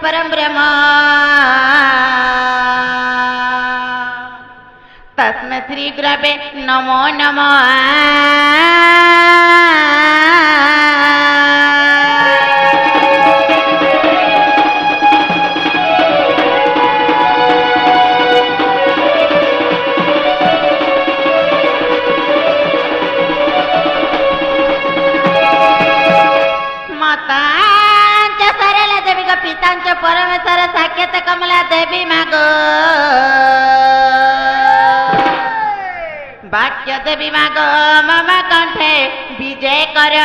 परम ब्रह्म तस्मै श्री गुरवे नमो नमः। पितांच्या परमेश्वर साकेत कमला देवी माग वाक्य देवी माग मम कंठे विजय कर।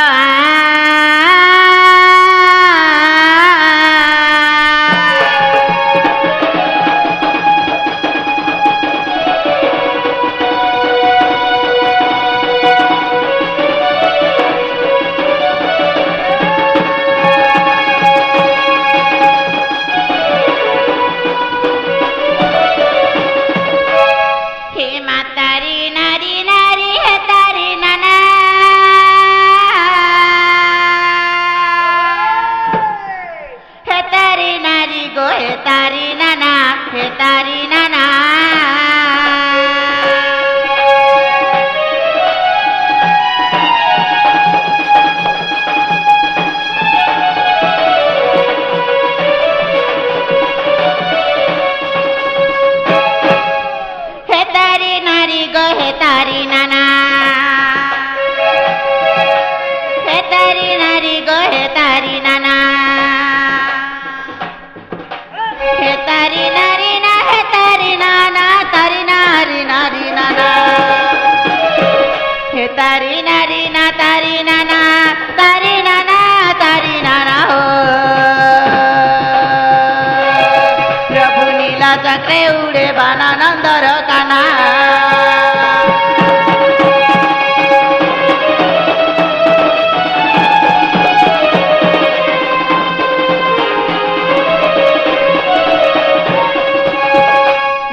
आकाशे उड़े बानानंदर काना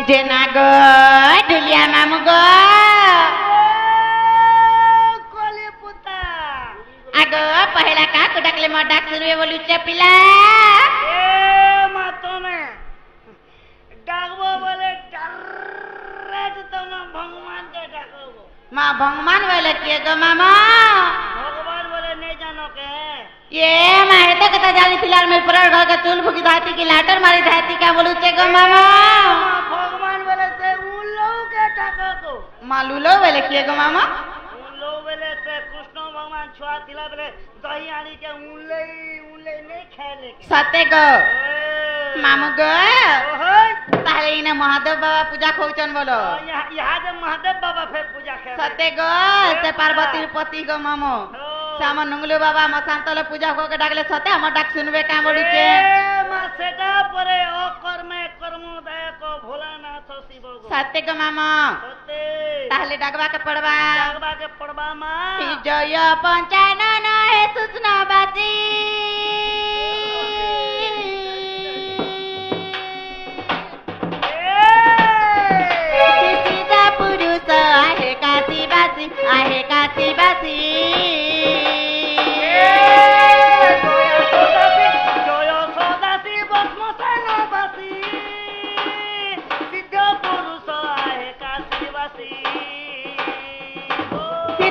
जेना गो ढुलिया मामू गो कोली पुता आगो पहला का कुडकले म डाक सुनवे बोलू चपिला ए मातो में डाकबो बोले डर्रेज तो ना भगवान के डाकबो मां भगवान बोले के गो मामा भगवान बोले नहीं जानो के ये माहे तो कता जानी फिलहाल में पर घर का चूल फुकी धाती की लाटर मारी धाती का बोलू चे गो मामा भगवान बोले से उन लोग के डाकबो मालूलो बोले के गो मामा उन लोग बोले से कृष्ण भगवान छुआ तिला बोले दही आनी के उनले नहीं खेले के सते गो मामू गो ओहोय ताले इने महादेव बाबा पूजा खोचन बोलो यहाँ जब महादेव बाबा फिर पूजा खेले सते गो से पार्वती पति गो मामो साम नुंगलू बाबा मसांतले पूजा को के डाकले सते हम डाक सुनबे का बोलू के मा सेटा परे अकर्मे कर्मोदय को भोलानाथ शिव गो सते गो मामा सते ताले डाकबा के पड़बा डाकबा के पड़बा मा जय पंचानन हे सुजना बाजी सीता पुरुष आहे काशीवासी जय सदासी भस्मसेनवासी सिद्ध पुरुष आहे काशीवासी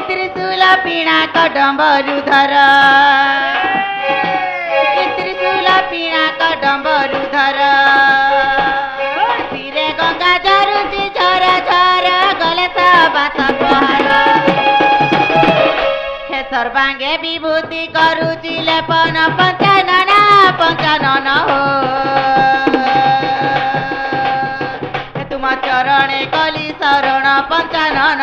त्रिशूल पीणा कदम्बरुधर त्रिशूल पीणा कदम्बरुधर सिरे गंगा झरुची झर झर गले बास पहाड़ हे सर्वांगे विभूति करुची लेपन पंचानन हो तुम चरणे कली शरण पंचानन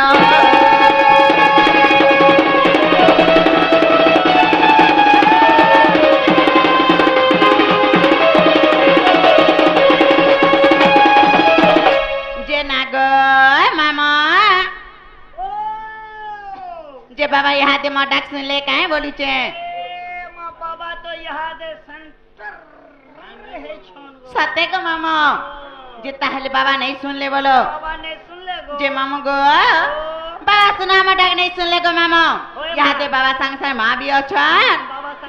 जे बाबा यहाँ दे डाक सुन ले काहे बोली छे बाबा तो यहाँ दे सेंटर है छोन गो सते गो मामा जे ताहले बाबा नहीं सुन ले बोलो बाबा ने सुन ले गो जे मामू गो बाबा सुना म डाक नहीं सुन ले गो मामा यहाँ दे बाबा संग संग मां भी अछन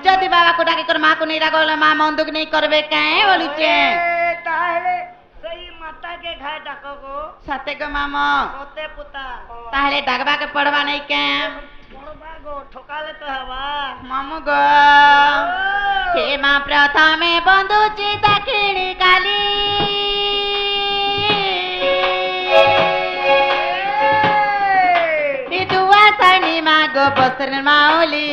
जदी बाबा को डाके कर मां को नहीं डागोले मां मन दुख नहीं करबे काहे बोली छे ताहले सही माता के घाय डाको गो सते गो मामा सोते पुता ताहले डागबा के पड़वा नहीं के पड़वा गो ठोकाले तो हवा मामू गो हे मां प्रथमे बंधु ची दक्षिणी काली दुआ सनी मागो बस्तर माओली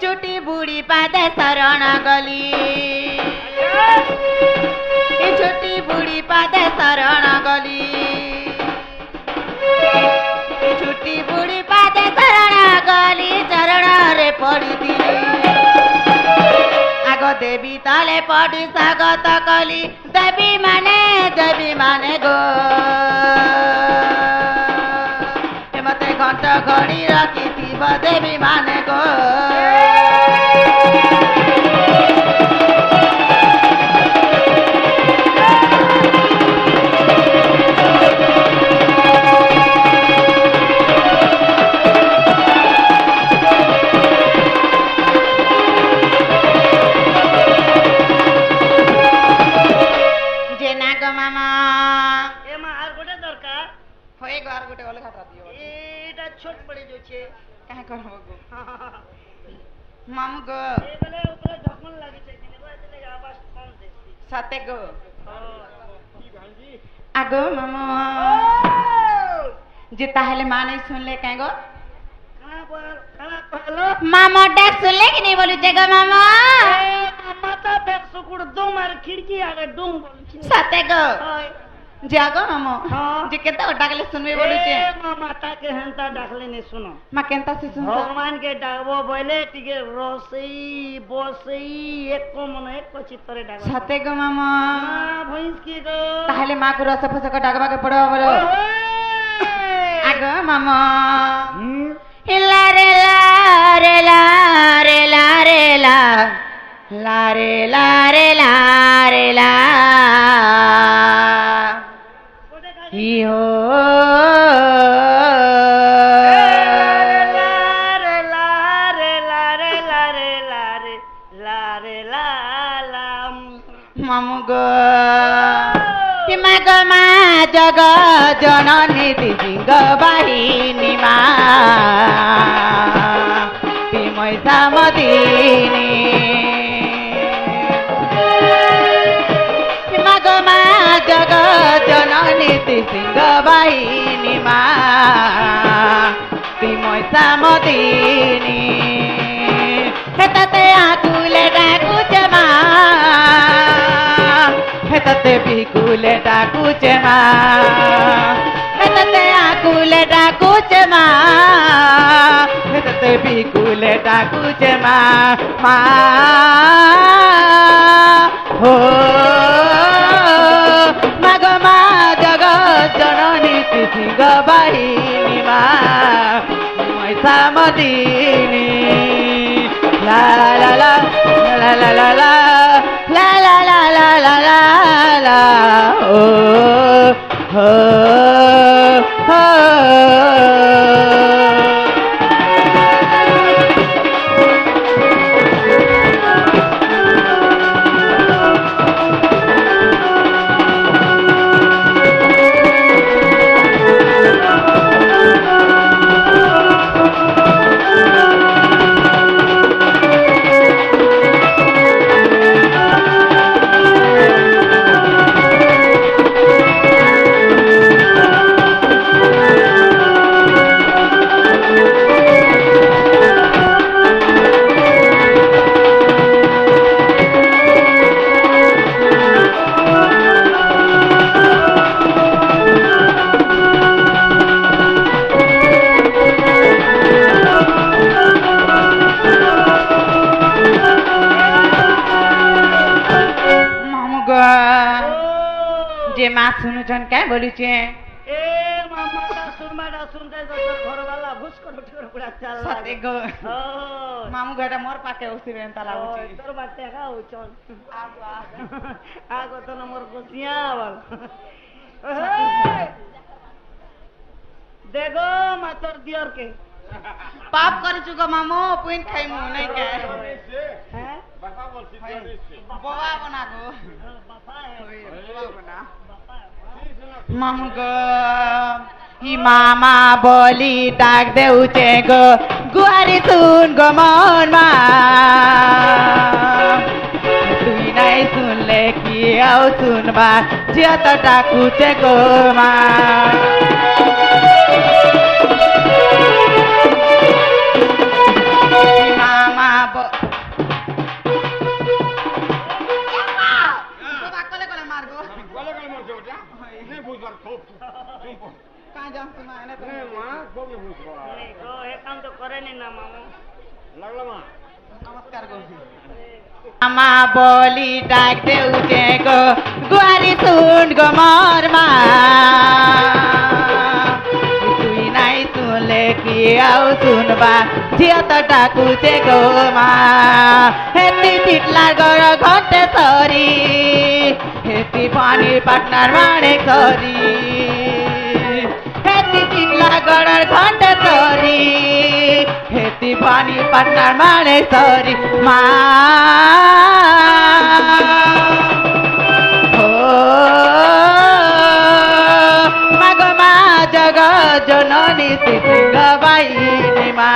छुटी बुढ़ी पादे शरण गली छुटी बुढ़ी पादे शरण गली छुटी बुढ़ी पादे शरण गली चरण रे पड़ी दिली आग देवी तले पड़ी स्वागत कली देवी माने गो मते घंट घड़ी रखी देवी माने गो छोट पड़े जो छे काहे करबो गो मामू गो ए गले ऊपर ढकन लागी छे कि नेबा एतने आवाज कम देसी सते गो की भांजी आगो मामू जे ताहले मां नहीं सुन ले काहे गो कहां बोलो मामा डाक सुन ले कि नहीं बोलू जगह मामा माता দেখ শুকুর দম আর খিড়কি আগে ডুম বলছে সাথে গো হয় জাগো মামো হ্যাঁ। যে কেতা ডাকলে শুনবে বলুছে এ মামা তাকে হেনতা ডাকলে নি শুনো মা কেনতা সে শুনছ ভগবান কে ডাকবো বলে টিকে রসেই বসেই এক মনে এক চিত্তরে ডাকবো সাথে গো মামা ভইস কি গো তাহলে মা কো রস ফসক ডাকবাকে পড়ব বলো আগ মামা লা রে লা রে লা রে লা রে লা লা রে লা রে লা রে লা ইহো মামু গো মা গো মা জগ জননী সিংহ বাহিনী মা তিময় সামদিনী মা গো মা জগ জননী সিংহ বাহিনী মা তিময় সামদিনী হেতাতে আকুলে ডাকুছে মা হেতাতে বিকুলে ডাকুছে মা হেতাতে আকুলে ডাকুছে মা হেতাতে বিকুলে ডাকুছে মা মা হো মা গো মা জগৎ জননী সিংহ বাহিনী মা ময়সামদিনী লা লা লা লা লা লা লা লা লা লা লা লা লা লা ও হো হো যে মা শুনুছন কে বলিছে এ মামাটা সুরমাটা শুনতে তোর ঘরওয়ালা ভুস করে উঠে করে পুরা চাল সাথে লাগে গো ও মামু ঘাটা মোর পাকে উঠিবে তালা উঠি তোর বাতে খাও চল আগো তো নম্বর গুছিয়া বল দেখো মা তোর দিয়র কে পাপ করিছু গো মামু পুইন খাইমু নাই কে হ্যাঁ বাবা বলছি বাবা বনা গো বাবা বাবা বনা বাবা মামু গো ই মামা বলি ডাক দেউছে গো গুয়ারি শুন গো মন মা তুই নাই শুনলে কি আও শুনবা জিয়া তো ডাকুছে গো মা মামা কলে কলে মারগো গলে গলে মরছে ওটা নে বুঝবার খুব কাঁ যাও তুমি এনে তো নে মা খুব বুঝবা গো এ কাম তো করেনি না মামু লাগলা মা নমস্কার গো মামা বলি ডাক দেউছে গো গুয়ারি শুন গো মোর মা তুই নাই শুনলে কি আও শুনবা ঝিয়া তো ডাকুছে গো মা হেতি টিটলার গড় ঘটে সরি হেতি পানির পাটনার মাড়ে সরি হেতি টিটলা গড়ার ঘটে সরি হেতি পানির পাটনার মাড়ে সরি মা ও মাগো মা জগৎ জননী সিংহ বাহিনী মা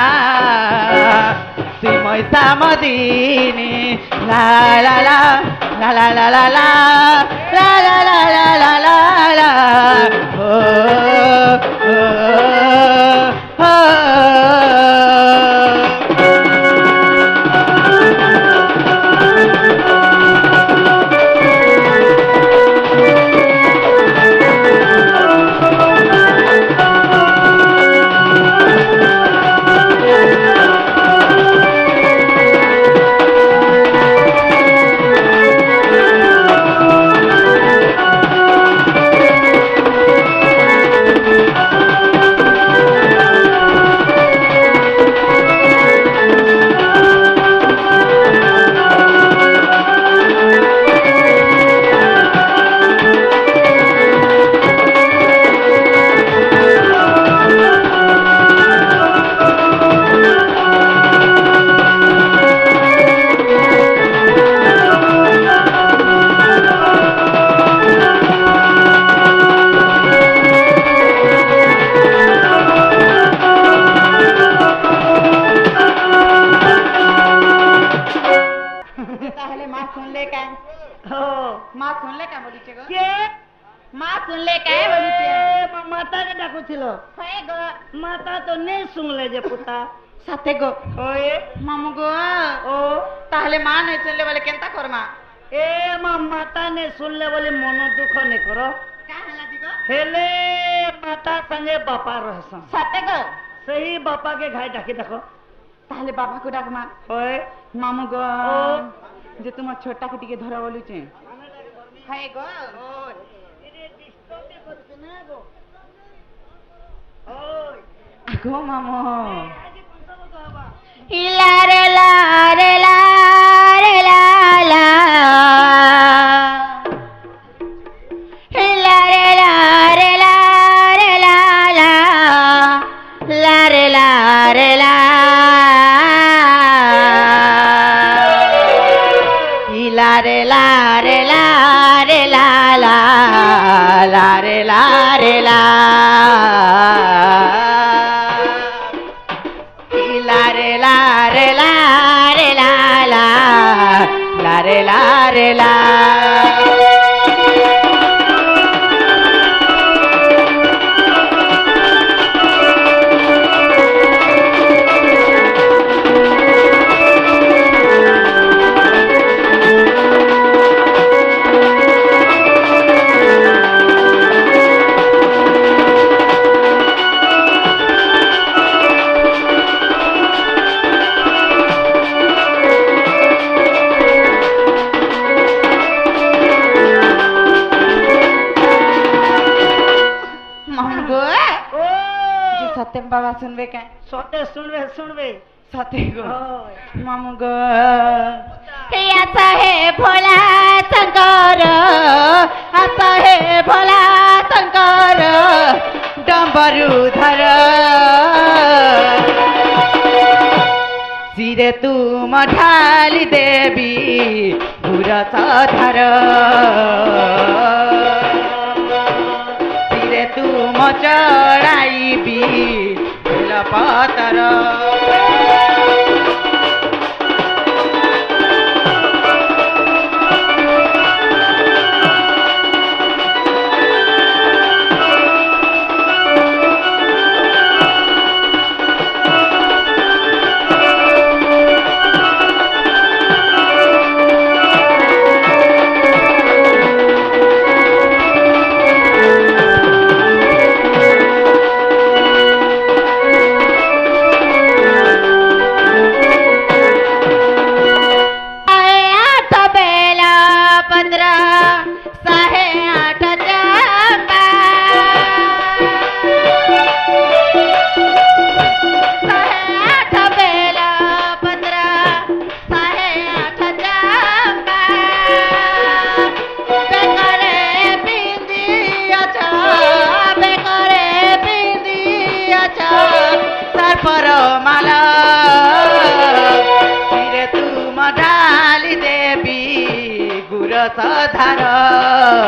শ্রীময় সামদিনী লা লা লা লা লা লা লা লা লা লা লা লা লা লা লা ও ও ও কে মা শুনলে কে বলছে মাতাকে ডাকুছিল হয়ে গো মাতা তো নেই শুনলে যে পুতা সাথে গো ওয়ে মামু গো ও তাহলে মা নেই শুনলে বলে কেনতা করমা এ মাতা নে শুনলে বলে মন দুঃখ নে করো কা হেলা দিগো হেলে মাতা সঙ্গে বাপা রহস সাথে গো সেই বাপাকে ঘাই ডাকি দেখো তাহলে বাবাকে ডাকমা ওয়ে মামু গো ও যে তোমার ছোটটাকে টিকে ধরা বলুছে হয়ে গো গো মামু ইলা রে লা রে লা রে লা লা ইলা রে লা রে লা রে লা লা লা রে লা রে লা ইলা রে লা রে লা রে লা লা লা রে লা রে লা la re la re la re la la la re la re la सत्यम बाबा सुनबे क्या सोते सुनबे सत्य गो मामू गो आता है भोला शंकर आता है भोला शंकर डम्बरूधर सिरे तुम ढाली देवी पुरसधर सिरे तुम चढ़ाइबी पतर सधार